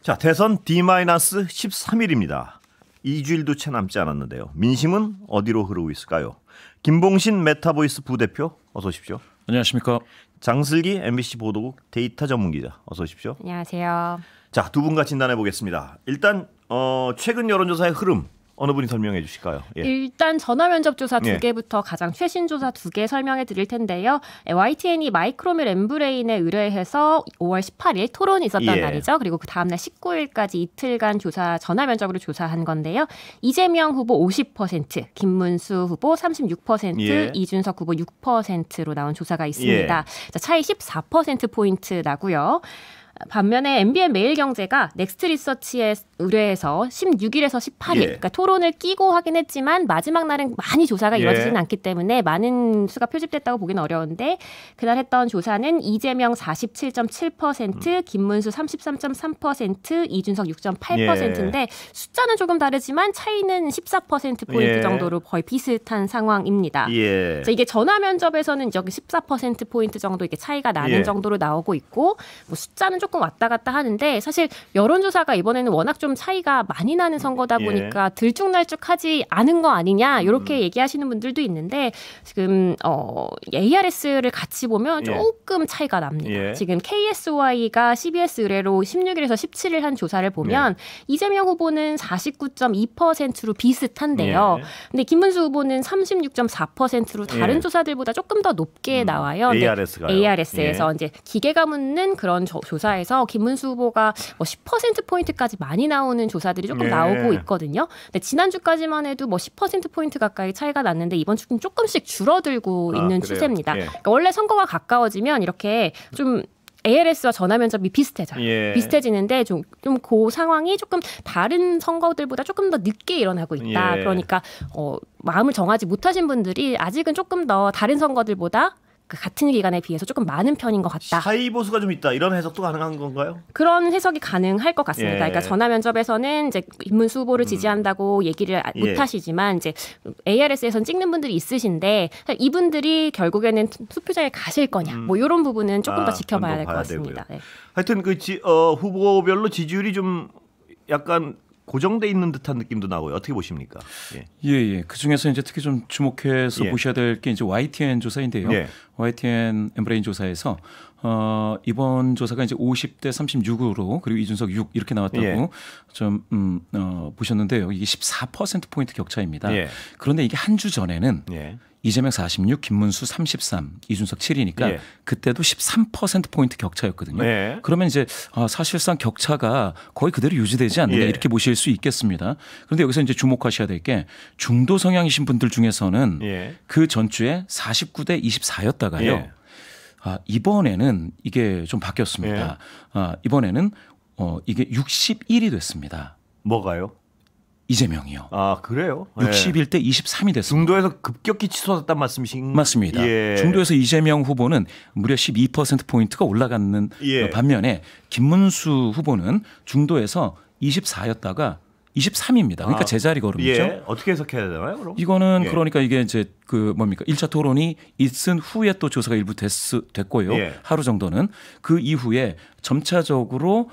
자, 대선 D-13일입니다. 2주일도 채 남지 않았는데요. 민심은 어디로 흐르고 있을까요? 김봉신 메타보이스 부대표 어서 오십시오. 안녕하십니까. 장슬기 MBC 보도국 데이터 전문기자 어서 오십시오. 안녕하세요. 자, 두 분과 진단해 보겠습니다. 일단 최근 여론조사의 흐름 어느 분이 설명해 주실까요? 예. 일단 전화면접조사 두 개부터 가장 최신 조사 두 개 설명해 드릴 텐데요. YTN이 마이크로밀 엠브레인에 의뢰해서 5월 18일 토론이 있었던 날이죠. 그리고 그 다음날 19일까지 이틀간 전화면접으로 조사한 건데요. 이재명 후보 50%, 김문수 후보 36%, 이준석 후보 6%로 나온 조사가 있습니다. 자, 차이 14%포인트 나고요. 반면에 MBN 매일경제가 넥스트 리서치에 의뢰해서 16일에서 18일 그러니까 토론을 끼고 하긴 했지만 마지막 날은 많이 조사가 이루어지지는 않기 때문에 많은 수가 표집됐다고 보기는 어려운데 그날 했던 조사는 이재명 47.7%, 김문수 33.3%, 이준석 6.8%인데 숫자는 조금 다르지만 차이는 14%포인트 정도로 거의 비슷한 상황입니다. 그래서 이게 전화 면접에서는 여기 14%포인트 정도 이게 차이가 나는 정도로 나오고 있고 뭐 숫자는 조금 왔다 갔다 하는데 사실 여론조사가 이번에는 워낙 좀 차이가 많이 나는 선거다 보니까 들쭉날쭉하지 않은 거 아니냐 이렇게 얘기하시는 분들도 있는데 지금 ARS를 같이 보면 조금 차이가 납니다. 지금 KSY가 CBS 의뢰로 16일에서 17일 한 조사를 보면 이재명 후보는 49.2%로 비슷한데요. 근데 김문수 후보는 36.4%로 다른 조사들보다 조금 더 높게 나와요. ARS에서 이제 기계가 묻는 그런 조사에서 김문수 후보가 뭐 10%포인트까지 많이 나오는 조사들이 조금 나오고 있거든요. 근데 지난주까지만 해도 뭐 10%포인트 가까이 차이가 났는데 이번 주는 조금씩 줄어들고 있는 추세입니다. 그러니까 원래 선거가 가까워지면 이렇게 좀 ARS와 전화면접이 비슷해져요. 비슷해지는데 좀 그 상황이 조금 다른 선거들보다 조금 더 늦게 일어나고 있다. 그러니까 마음을 정하지 못하신 분들이 아직은 조금 더 다른 선거들보다 같은 기간에 비해서 조금 많은 편인 것 같다. 사이 보수가 좀 있다. 이런 해석도 가능한 건가요? 그런 해석이 가능할 것 같습니다. 그러니까 전화 면접에서는 이제 김문수 후보를 지지한다고 얘기를 못 하시지만 이제 ARS에서는 찍는 분들이 있으신데 이분들이 결국에는 투표장에 가실 거냐. 뭐 이런 부분은 조금 더 지켜봐야 될 것 같습니다. 하여튼 그 후보별로 지지율이 좀 약간 고정돼 있는 듯한 느낌도 나고요. 어떻게 보십니까? 그 중에서 이제 특히 좀 주목해서 보셔야 될 게 이제 YTN 조사인데요. YTN 엠브레인 조사에서 이번 조사가 이제 50대 36으로 그리고 이준석 6 이렇게 나왔다고 좀 보셨는데요. 이게 14%포인트 격차입니다. 그런데 이게 한 주 전에는 이재명 46, 김문수 33, 이준석 7이니까 그때도 13%포인트 격차였거든요. 그러면 이제 사실상 격차가 거의 그대로 유지되지 않느냐 이렇게 보실 수 있겠습니다. 그런데 여기서 이제 주목하셔야 될 게 중도 성향이신 분들 중에서는 그 전주에 49대 24였다가요. 이번에는 이게 좀 바뀌었습니다. 이번에는 이게 61이 됐습니다. 뭐가요? 이재명이요. 아, 그래요? 61대 23이 됐습니다. 중도에서 급격히 치솟았단 말씀이신? 맞습니다. 중도에서 이재명 후보는 무려 12%포인트가 올라가는 반면에 김문수 후보는 중도에서 24였다가 23입니다. 그러니까 제자리 걸음이죠. 어떻게 해석해야 되나요, 그럼? 이거는 그러니까 이게 이제 그 뭡니까? 1차 토론이 있은 후에 또 조사가 일부 됐고요. 하루 정도는 그 이후에 점차적으로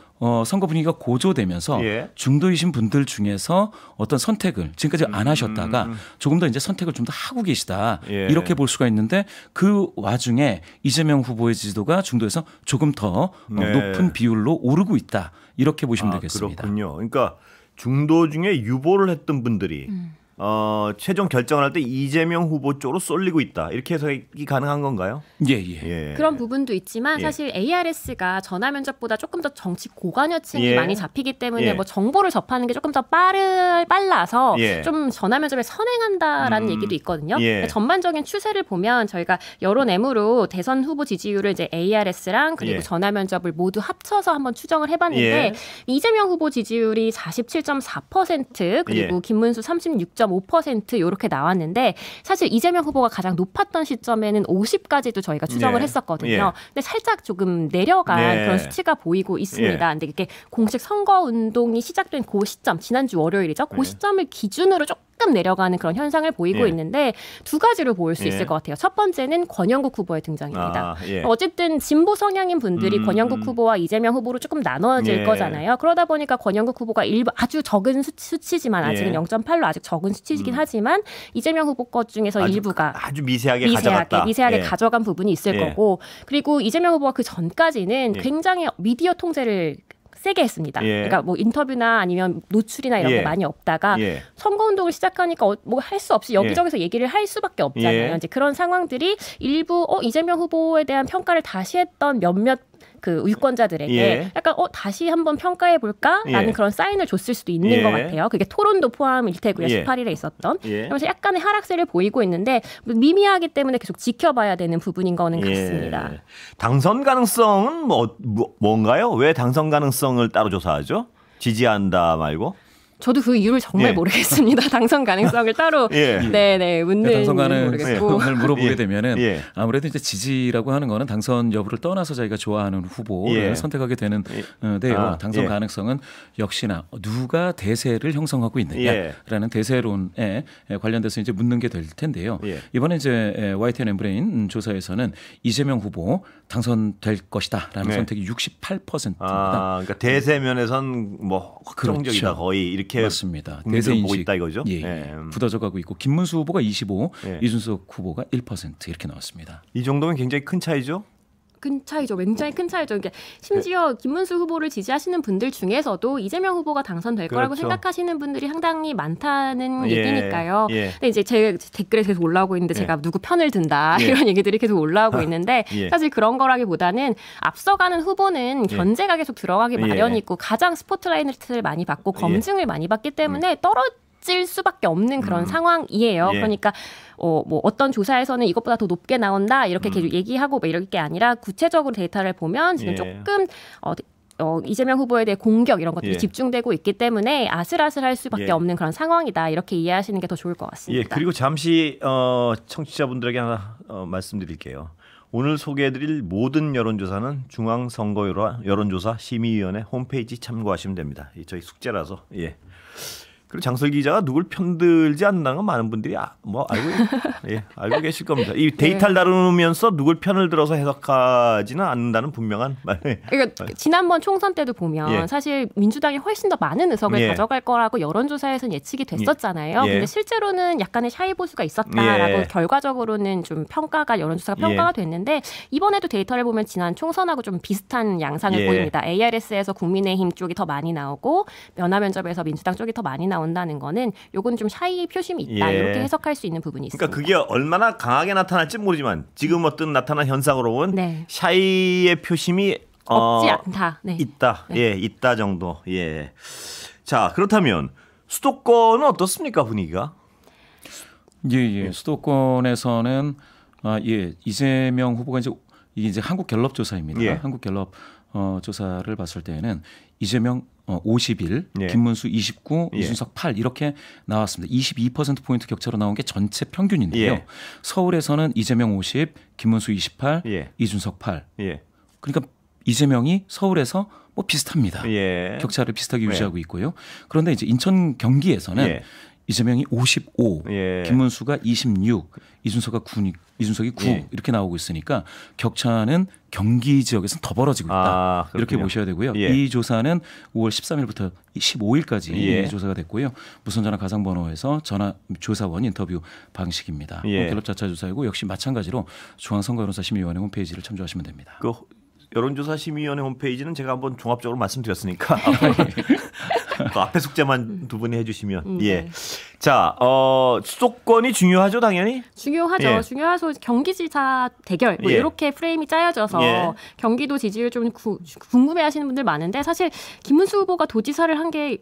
선거 분위기가 고조되면서 중도이신 분들 중에서 어떤 선택을 지금까지 안 하셨다가 조금 더 이제 선택을 좀 더 하고 계시다. 이렇게 볼 수가 있는데 그 와중에 이재명 후보의 지지도가 중도에서 조금 더 높은 비율로 오르고 있다. 이렇게 보시면 되겠습니다. 그렇군요. 그러니까 중도 중에 유보를 했던 분들이 최종 결정을 할 때 이재명 후보 쪽으로 쏠리고 있다. 이렇게 해석이 가능한 건가요? 그런 부분도 있지만 사실 ARS가 전화 면접보다 조금 더 정치 고관여층이 많이 잡히기 때문에 뭐 정보를 접하는 게 조금 더 빨라서 좀 전화 면접에 선행한다라는 얘기도 있거든요. 전반적인 추세를 보면 저희가 여론 M으로 대선 후보 지지율을 이제 ARS랑 그리고 전화 면접을 모두 합쳐서 한번 추정을 해봤는데 이재명 후보 지지율이 47.4% 그리고 김문수 36.5% 이렇게 나왔는데 사실 이재명 후보가 가장 높았던 시점에는 50까지도 저희가 추정을 했었거든요. 근데 살짝 조금 내려간 그런 수치가 보이고 있습니다. 근데 이게 공식 선거 운동이 시작된 그 시점, 지난주 월요일이죠. 그 시점을 기준으로 조금 조금 내려가는 그런 현상을 보이고 예. 있는데 두 가지로 보일 수 예. 있을 것 같아요. 첫 번째는 권영국 후보의 등장입니다. 예. 어쨌든 진보 성향인 분들이 권영국 후보와 이재명 후보로 조금 나눠질 예. 거잖아요. 그러다 보니까 권영국 후보가 일부 아주 적은 수치지만 아직은 예. 0.8로 아직 적은 수치이긴 하지만 이재명 후보 것 중에서 일부가 아주 미세하게 가져갔다. 미세하게 예. 가져간 부분이 있을 예. 거고 그리고 이재명 후보가 그 전까지는 예. 굉장히 미디어 통제를 세게 했습니다. 예. 그러니까 뭐 인터뷰나 아니면 노출이나 이런 예. 게 많이 없다가 예. 선거운동을 시작하니까 뭐 할 수 없이 여기저기서 얘기를 할 수밖에 없잖아요. 예. 이제 그런 상황들이 일부 이재명 후보에 대한 평가를 다시 했던 몇몇 그 유권자들에게 예. 약간 다시 한번 평가해 볼까라는 예. 그런 사인을 줬을 수도 있는 예. 것 같아요. 그게 토론도 포함일 테고요. 예. 18일에 있었던. 예. 그래서 약간의 하락세를 보이고 있는데 미미하기 때문에 계속 지켜봐야 되는 부분인 거는 같습니다. 예. 당선 가능성은 뭔가요? 왜 당선 가능성을 따로 조사하죠? 지지한다 말고? 저도 그 이유를 정말 예. 모르겠습니다. 당선 가능성을 따로 예. 네네 묻는 당선 이유를 모르겠고 가능성을 물어보게 예. 되면은 예. 아무래도 이제 지지라고 하는 거는 당선 여부를 떠나서 자기가 좋아하는 후보를 예. 선택하게 되는데요. 당선 예. 가능성은 역시나 누가 대세를 형성하고 있느냐라는 예. 대세론에 관련돼서 이제 묻는 게 될 텐데요. 예. 이번에 이제 YTN 엠브레인 조사에서는 이재명 후보 당선될 것이다라는 네. 선택이 68%입니다. 그러니까 대세면에선 뭐 확정적이다 그렇죠. 거의 이렇게 맞습니다. 국민들은 대세 보고 인식 있다 이거죠. 예, 예. 굳어져가고 있고 김문수 후보가 25, 예. 이준석 후보가 1% 이렇게 나왔습니다. 이 정도면 굉장히 큰 차이죠. 큰 차이죠. 굉장히 큰 차이죠. 그러니까 심지어 김문수 후보를 지지하시는 분들 중에서도 이재명 후보가 당선될 거라고 그렇죠. 생각하시는 분들이 상당히 많다는 예. 얘기니까요. 예. 근데 이제 제 댓글에 계속 올라오고 있는데 예. 제가 누구 편을 든다 예. 이런 얘기들이 계속 올라오고 있는데 예. 사실 그런 거라기보다는 앞서가는 후보는 예. 견제가 계속 들어가기 예. 마련이고 가장 스포트라이트를 많이 받고 검증을 많이 받기 때문에 떨어질 수밖에 없는 그런 상황이에요. 예. 그러니까 뭐 어떤 조사에서는 이것보다 더 높게 나온다 이렇게 계속 얘기하고 뭐 이럴 게 아니라 구체적으로 데이터를 보면 지금 예. 조금 이재명 후보에 대해 공격 이런 것들이 예. 집중되고 있기 때문에 아슬아슬할 수밖에 예. 없는 그런 상황이다 이렇게 이해하시는 게 더 좋을 것 예, 같습니다. 그리고 잠시 청취자분들에게 하나 말씀드릴게요. 오늘 소개해드릴 모든 여론조사는 중앙선거여론조사 심의위원회 홈페이지 참고하시면 됩니다. 저희 숙제라서. 예. 그리고 장설 기자가 누굴 편들지 않는다는 건 많은 분들이 알고 계실 겁니다. 이 데이터를 다루면서 누굴 편을 들어서 해석하지는 않는다는 분명한 말. 그러니까 지난번 총선 때도 보면 예. 사실 민주당이 훨씬 더 많은 의석을 예. 가져갈 거라고 여론조사에서는 예측이 됐었잖아요. 예. 근데 실제로는 약간의 샤이 보수가 있었다라고 예. 결과적으로는 좀 여론조사가 평가가 됐는데 이번에도 데이터를 보면 지난 총선하고 좀 비슷한 양상을 예. 보입니다. ARS에서 국민의힘 쪽이 더 많이 나오고 면화면접에서 민주당 쪽이 더 많이 나온다는 거는 요건 좀 샤이 표심이 있다. 예. 이렇게 해석할 수 있는 부분이 있습니다. 그러니까 그게 얼마나 강하게 나타날지 모르지만 지금 어떤 나타난 현상으로는 네. 샤이의 표심이 없지 않다. 네. 있다. 예, 있다 정도. 예. 자, 그렇다면 수도권은 어떻습니까, 분위기가? 예. 수도권에서는 이재명 후보가 이게 이제 한국갤럽 조사입니다. 예. 한국갤럽 조사를 봤을 때는 이재명 51, 예. 김문수 29, 예. 이준석 8 이렇게 나왔습니다. 22%포인트 격차로 나온 게 전체 평균인데요. 예. 서울에서는 이재명 50, 김문수 28, 예. 이준석 8. 예. 그러니까 이재명이 서울에서 뭐 비슷합니다. 예. 격차를 비슷하게 유지하고 있고요. 그런데 이제 인천 경기에서는 예. 이재명이 55, 예. 김문수가 26, 이준석이 9 예. 이렇게 나오고 있으니까 격차는 경기 지역에서는 더 벌어지고 있다. 이렇게 그렇군요. 보셔야 되고요. 예. 이 조사는 5월 13일부터 15일까지 예. 조사가 됐고요. 무선전화 가상번호에서 전화 조사원 인터뷰 방식입니다. 예. 갤럽 자체 조사이고 역시 마찬가지로 중앙선거여론조사 심의위원회 홈페이지를 참조하시면 됩니다. 그 여론조사 심의위원회 홈페이지는 제가 한번 종합적으로 말씀드렸으니까 그 앞에 숙제만 두 분이 해주시면 예. 네. 자, 수도권이 중요하죠, 당연히. 중요하죠. 예. 중요해서 경기지사 대결 뭐 예. 이렇게 프레임이 짜여져서 예. 경기도 지지율 좀 궁금해하시는 분들 많은데 사실 김문수 후보가 도지사를 한 게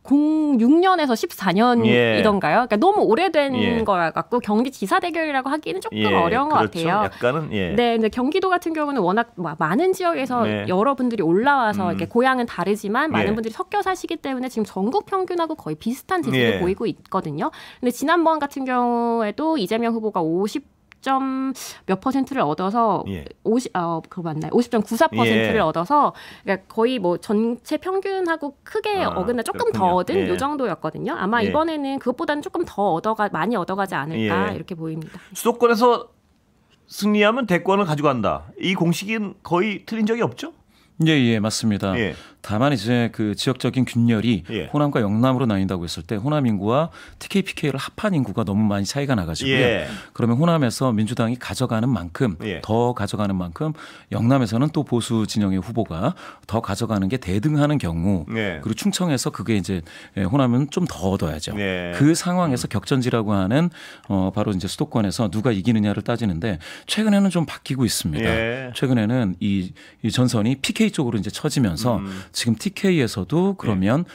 06년에서 14년이던가요? 그러니까 너무 오래된 예. 거 같고 경기지사 대결이라고 하기는 조금 예, 어려운 것 그렇죠. 같아요. 약간은 예. 네, 근데 경기도 같은 경우는 워낙 많은 지역에서 네. 여러분들이 올라와서 이렇게 고향은 다르지만 많은 예. 분들이 섞여 사시기 때문에 지금 전국 평균하고 거의 비슷한 지지를 예. 보이고 있거든요. 근데 지난번 같은 경우에도 이재명 후보가 50몇 퍼센트를 얻어서 예. 그거 맞나요? 50.94%를 예. 얻어서 그러니까 거의 뭐 전체 평균하고 크게 어긋나 조금 그렇군요. 더 얻은 예. 요 정도였거든요. 아마 예. 이번에는 그것보다는 조금 더 많이 얻어가지 않을까 예. 이렇게 보입니다. 수도권에서 승리하면 대권을 가져간다. 이 공식은 거의 틀린 적이 없죠? 예, 맞습니다. 예. 다만 이제 그 지역적인 균열이 예. 호남과 영남으로 나뉜다고 했을 때 호남 인구와 TK, PK를 합한 인구가 너무 많이 차이가 나가지고요. 예. 그러면 호남에서 민주당이 가져가는 만큼 예. 더 가져가는 만큼 영남에서는 또 보수 진영의 후보가 더 가져가는 게 대등하는 경우 예. 그리고 충청에서 그게 이제 호남은 좀 더 얻어야죠. 예. 그 상황에서 격전지라고 하는 바로 이제 수도권에서 누가 이기느냐를 따지는데 최근에는 좀 바뀌고 있습니다. 예. 최근에는 이 전선이 PK 쪽으로 이제 처지면서 지금 TK에서도 그러면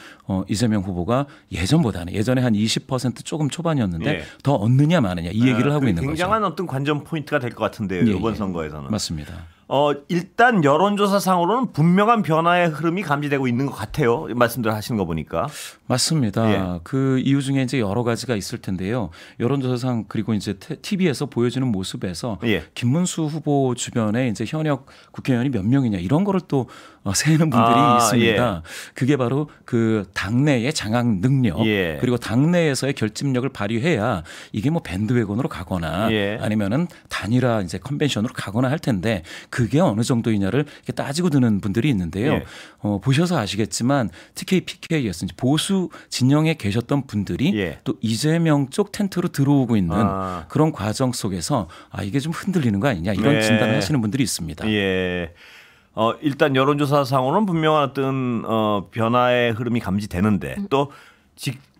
이재명 후보가 예전에 한 20% 조금 초반이었는데 예. 더 얻느냐 마느냐 이 얘기를 하고 있는 거죠. 굉장한 어떤 관전 포인트가 될 것 같은데요. 예, 이번 예. 선거에서는. 맞습니다. 일단 여론조사상으로는 분명한 변화의 흐름이 감지되고 있는 것 같아요. 말씀들 하시는 거 보니까. 맞습니다. 예. 그 이유 중에 이제 여러 가지가 있을 텐데요. 여론조사상 그리고 이제 TV에서 보여지는 모습에서 예. 김문수 후보 주변에 이제 현역 국회의원이 몇 명이냐 이런 거를 또 세는 분들이 있습니다. 예. 그게 바로 그 당내의 장악 능력 예. 그리고 당내에서의 결집력을 발휘해야 이게 뭐 밴드웨건으로 가거나 예. 아니면은 단일화 이제 컨벤션으로 가거나 할 텐데 그게 어느 정도이냐를 이렇게 따지고 드는 분들이 있는데요. 예. 보셔서 아시겠지만 TK, PK였든지 보수 진영에 계셨던 분들이 예. 또 이재명 쪽 텐트로 들어오고 있는 아. 그런 과정 속에서 이게 좀 흔들리는 거 아니냐 이런 네. 진단을 하시는 분들이 있습니다. 예. 일단 여론조사상으로는 분명한 어떤 변화의 흐름이 감지되는데 또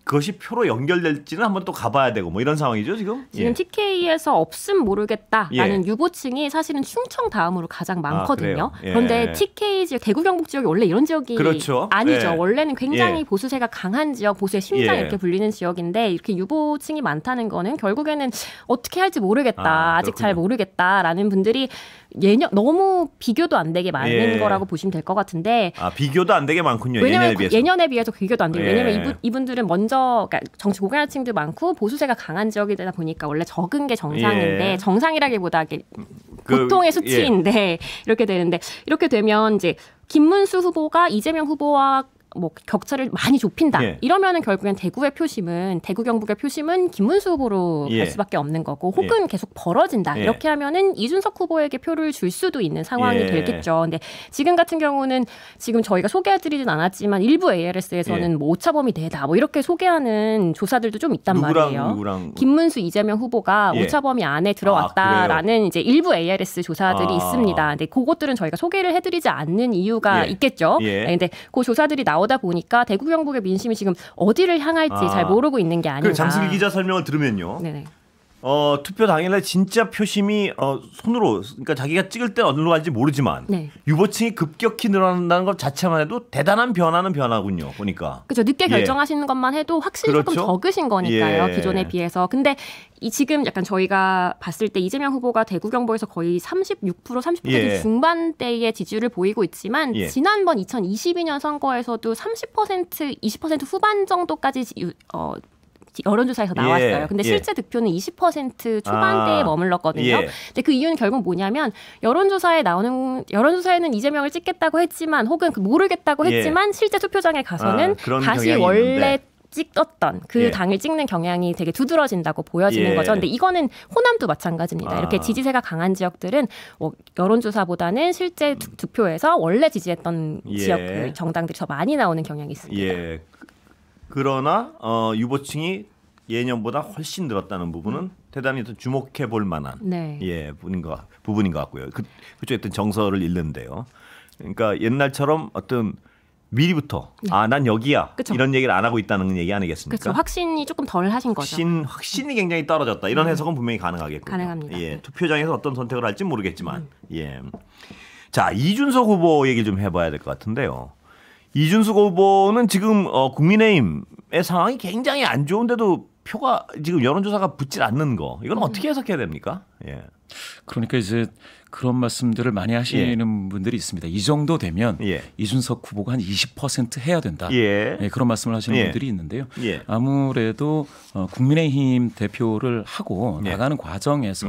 그것이 표로 연결될지는 한번 또 가봐야 되고 뭐 이런 상황이죠 지금. 지금 예. TK에서 없음 모르겠다라는 유보층이 사실은 충청 다음으로 가장 많거든요. 그래요? 예. 그런데 TK 지역, 대구 경북 지역이 원래 이런 지역이 그렇죠. 아니죠. 예. 원래는 굉장히 예. 보수세가 강한 지역, 보수의 심장 예. 이렇게 불리는 지역인데 이렇게 유보층이 많다는 거는 결국에는 어떻게 할지 모르겠다, 아직 잘 그렇군요. 모르겠다라는 분들이 너무 비교도 안 되게 많은 예. 거라고 보시면 될 것 같은데. 비교도 안 되게 많군요. 왜냐면 예년에 비해서. 비해서 비교도 안 돼요. 예. 왜냐면 이분들은 먼저 그러니까 정치 고관층도 많고 보수세가 강한 지역이다 보니까 원래 적은 게 정상인데 예. 정상이라기보다 보통의 수치인데 이렇게 되는데 이렇게 되면 이제 김문수 후보가 이재명 후보와 뭐 격차를 많이 좁힌다. 예. 이러면은 결국엔 대구 경북의 표심은 김문수 후보로 예. 갈 수밖에 없는 거고, 혹은 계속 벌어진다. 예. 이렇게 하면은 이준석 후보에게 표를 줄 수도 있는 상황이 예. 되겠죠. 근데 지금 같은 경우는 지금 저희가 소개해드리진 않았지만 일부 ARS에서는 예. 뭐 오차범위 내다 뭐 이렇게 소개하는 조사들도 좀 있단 말이에요. 누구랑 김문수, 이재명 후보가 예. 오차범위 안에 들어왔다라는 이제 일부 ARS 조사들이 있습니다. 근데 그것들은 저희가 소개를 해드리지 않는 이유가 예. 있겠죠. 예. 근데 그 조사들이 나오다 보니까 대구 경북의 민심이 지금 어디를 향할지 잘 모르고 있는 게 아닌가. 그 장슬기 기자 설명을 들으면요. 네네. 투표 당일날 진짜 표심이 손으로, 그러니까 자기가 찍을 때 어디로 갈지 모르지만 네. 유보층이 급격히 늘어난다는 것 자체만 해도 대단한 변화는 변화군요. 보니까. 그렇죠. 늦게 예. 결정하시는 것만 해도 확실히 그렇죠? 조금 적으신 거니까요. 예. 기존에 비해서. 근데 지금 약간 저희가 봤을 때 이재명 후보가 대구 경북에서 거의 36%, 30% 예. 중반대의 지지율을 보이고 있지만 예. 지난번 2022년 선거에서도 30%, 20% 후반 정도까지 여론조사에서 나왔어요. 근데 예. 실제 득표는 20% 초반대에 머물렀거든요. 예. 근데 그 이유는 결국 뭐냐면 여론조사에는 이재명을 찍겠다고 했지만 혹은 모르겠다고 예. 했지만 실제 투표장에 가서는 그런 다시 경향이 원래 있는데. 찍었던 그 예. 당일 찍는 경향이 되게 두드러진다고 보여지는 예. 거죠. 근데 이거는 호남도 마찬가지입니다. 이렇게 지지세가 강한 지역들은 여론조사보다는 실제 득표에서 원래 지지했던 예. 지역 그 정당들이 더 많이 나오는 경향이 있습니다. 예. 그러나 유보층이 예년보다 훨씬 늘었다는 부분은 대단히 더 주목해 볼 만한 네. 부분인 것 같고요. 그쪽에 어떤 정서를 잃는데요. 그러니까 옛날처럼 어떤 미리부터 난 여기야 그쵸. 이런 얘기를 안 하고 있다는 얘기 아니겠습니까? 그렇죠. 확신이 조금 덜 하신 거죠. 확신이 굉장히 떨어졌다. 이런 해석은 분명히 가능하겠군요. 가능합니다. 예, 네. 투표장에서 어떤 선택을 할지 모르겠지만, 예. 자, 이준석 후보 얘기 좀 해봐야 될 것 같은데요. 이준석 후보는 지금 국민의힘의 상황이 굉장히 안 좋은데도 표가 지금 여론조사가 붙질 않는 거. 이건 어떻게 해석해야 됩니까? 예. 그러니까 이제 그런 말씀들을 많이 하시는 분들이 있습니다. 이 정도 되면 이준석 후보가 한 20% 해야 된다. 그런 말씀을 하시는 분들이 있는데요. 아무래도 국민의힘 대표를 하고 나가는 과정에서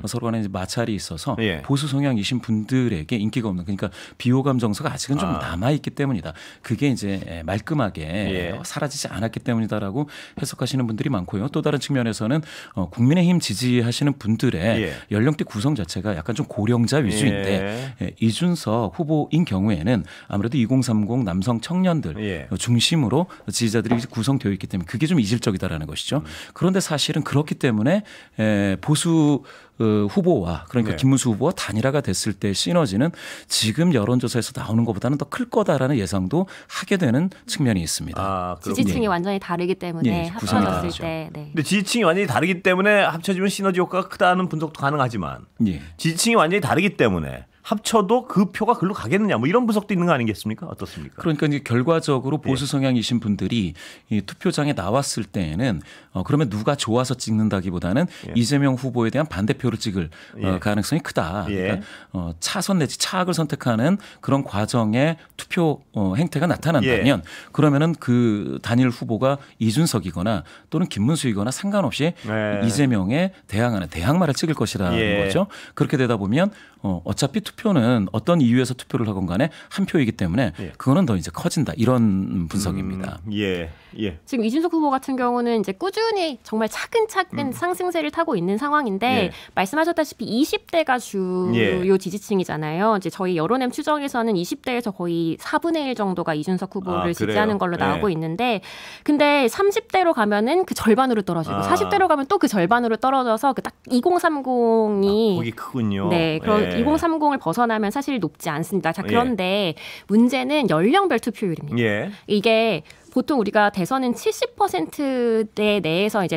서로 간에 마찰이 있어서 보수 성향이신 분들에게 인기가 없는, 그러니까 비호감 정서가 아직은 좀 남아 있기 때문이다. 그게 이제 말끔하게 사라지지 않았기 때문이다라고 해석하시는 분들이 많고요. 또 다른 측면에서는 국민의힘 지지하시는 분들의 연령대 구성 자체가 약간 좀 고령자 위주인데 이준석 후보인 경우에는 아무래도 2030 남성 청년들 중심으로 지지자들이 구성되어 있기 때문에 그게 좀 이질적이다라는 것이죠. 그런데 사실은 그렇기 때문에 보수 후보와, 그러니까 김문수 후보와 단일화가 됐을 때 시너지는 지금 여론조사에서 나오는 것보다는 더 클 거다라는 예상도 하게 되는 측면이 있습니다. 지지층이 완전히 다르기 때문에 합쳐졌을 때. 근데 지지층이 완전히 다르기 때문에 합쳐지면 시너지 효과가 크다는 분석도 가능하지만 지지층이 완전히 다르기 때문에 합쳐도 그 표가 글로 가겠느냐, 뭐 이런 분석도 있는 거 아니겠습니까? 어떻습니까? 그러니까 이제 결과적으로 보수 성향이신 분들이 이 투표장에 나왔을 때에는 그러면 누가 좋아서 찍는다기보다는 이재명 후보에 대한 반대표를 찍을 가능성이 크다. 그러니까 차선 내지 차악을 선택하는 그런 과정에 투표 행태가 나타난다면 그러면은 그 단일 후보가 이준석이거나 또는 김문수이거나 상관없이 이재명에 대항하는 대항마를 찍을 것이라는 거죠. 그렇게 되다 보면 어차피 투표는 어떤 이유에서 투표를 하건 간에 한 표이기 때문에 그거는 더 이제 커진다, 이런 분석입니다. 지금 이준석 후보 같은 경우는 이제 꾸준히 정말 차근차근 상승세를 타고 있는 상황인데 말씀하셨다시피 20대가 주요 지지층이잖아요. 이제 저희 여론엠 추정에서는 20대에서 거의 4분의 1 정도가 이준석 후보를 지지하는 걸로 나오고 있는데, 근데 30대로 가면은 그 절반으로 떨어지고 40대로 가면 또 그 절반으로 떨어져서 그 딱 2030이 거기 크군요. 그럼 2030을 벗어나면 사실 높지 않습니다. 자, 그런데 문제는 연령별 투표율입니다. 이게 보통 우리가 대선은 70%대 내에서 이제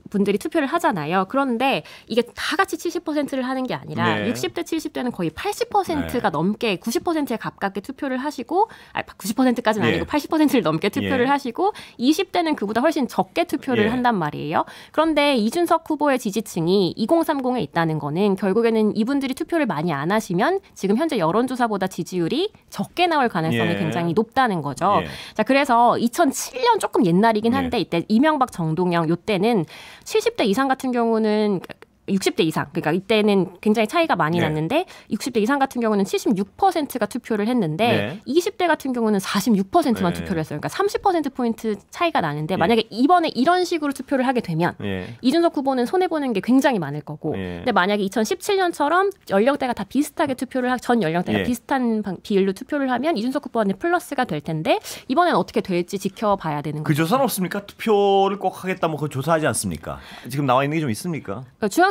분들이 투표를 하잖아요. 그런데 이게 다 같이 70%를 하는 게 아니라 60대, 70대는 거의 80%가 넘게 90%에 가깝게 투표를 하시고 90%까지는 아니고 80%를 넘게 투표를 하시고 20대는 그보다 훨씬 적게 투표를 한단 말이에요. 그런데 이준석 후보의 지지층이 2030에 있다는 거는 결국에는 이분들이 투표를 많이 안 하시면 지금 현재 여론조사보다 지지율이 적게 나올 가능성이 굉장히 높다는 거죠. 자, 그래서 2007년 조금 옛날이긴 한데 이때 이명박 정동영 요때는 70대 이상 같은 경우는 60대 이상, 그러니까 이때는 굉장히 차이가 많이 났는데 60대 이상 같은 경우는 76%가 투표를 했는데 20대 같은 경우는 46%만 투표를 했어요. 그러니까 30%포인트 차이가 나는데 만약에 이번에 이런 식으로 투표를 하게 되면 이준석 후보는 손해보는 게 굉장히 많을 거고, 근데 만약에 2017년처럼 연령대가 다 비슷하게 투표를 전 연령대가 비슷한 비율로 투표를 하면 이준석 후보한테 플러스가 될 텐데 이번엔 어떻게 될지 지켜봐야 되는 거죠. 그 조사는 없습니까? 투표를 꼭 하겠다, 뭐 그거 조사하지 않습니까? 지금 나와 있는 게 좀 있습니까?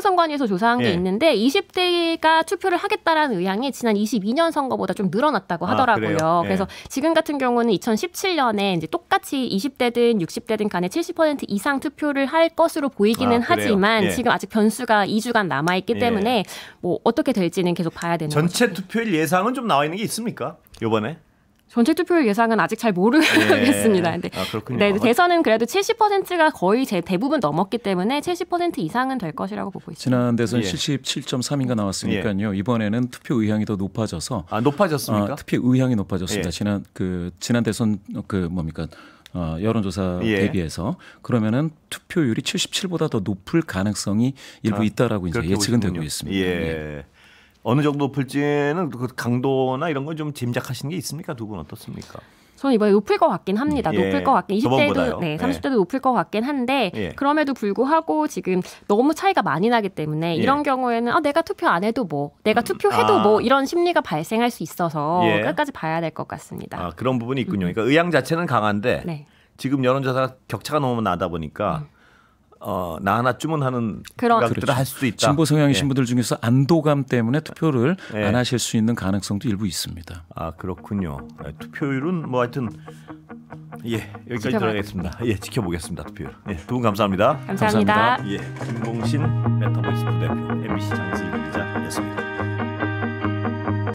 중앙선관위에서 조사한 게 있는데 20대가 투표를 하겠다라는 의향이 지난 22년 선거보다 좀 늘어났다고 하더라고요. 그래서 지금 같은 경우는 2017년에 이제 똑같이 20대든 60대든 간에 70% 이상 투표를 할 것으로 보이기는 하지만 지금 아직 변수가 2주간 남아있기 때문에 뭐 어떻게 될지는 계속 봐야 되는 거죠. 전체 투표율 예상은 좀 나와 있는 게 있습니까? 이번에? 전체 투표율 예상은 아직 잘 모르겠습니다. 근데 그렇군요. 네, 대선은 그래도 70%가 거의 대부분 넘었기 때문에 70% 이상은 될 것이라고 보고 있습니다. 지난 대선 77.3인가 나왔으니까요. 이번에는 투표 의향이 더 높아져서 높아졌습니까? 투표 의향이 높아졌습니다. 지난 대선 여론조사 대비해서 그러면은 투표율이 77보다 더 높을 가능성이 일부 있다라고 이제 예측은 되고 있습니다. 어느 정도 높을지는 그 강도나 이런 건 좀 짐작하시는 게 있습니까? 두 분 어떻습니까? 저는 이번에 높을 것 같긴 합니다. 높을 것 같긴. 20대도 30대도 높을 것 같긴 한데 그럼에도 불구하고 지금 너무 차이가 많이 나기 때문에 이런 경우에는 내가 투표 안 해도 뭐, 내가 투표해도 뭐 이런 심리가 발생할 수 있어서 끝까지 봐야 될 것 같습니다. 그런 부분이 있군요. 그러니까 의향 자체는 강한데 지금 여론조사 격차가 너무 나다 보니까 나 하나쯤은 하는 생각들을 할 수도 있다. 진보 성향이신 분들 중에서 안도감 때문에 투표를 안 하실 수 있는 가능성도 일부 있습니다. 그렇군요. 투표율은 뭐 하여튼 여기까지 들어가겠습니다. 지켜보겠습니다. 투표율. 두 분 감사합니다. 감사합니다. 김봉신 메타보이스 부대표 MBC 장애인